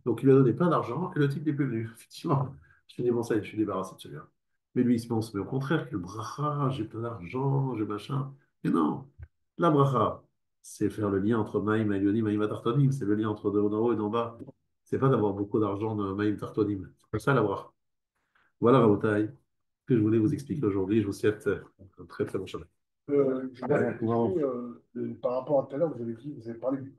Donc il lui a donné plein d'argent et le type n'est plus venu. Effectivement, je me suis dit, bon, ça y est, je suis débarrassé de celui-là. Mais lui, il se pense, mais au contraire, quel bracha, j'ai plein d'argent, j'ai machin. Mais non, la bracha, c'est faire le lien entre Maïm Elyonim, Maïm Tartonim, c'est le lien entre d'en haut et d'en bas. C'est pas d'avoir beaucoup d'argent de Maïm Tartonim. C'est ça la bracha. Voilà, Rabotai, que je voulais vous expliquer aujourd'hui. Je vous souhaite un très très bon chemin. Je voudrais, par rapport à tout à l'heure, vous avez parlé du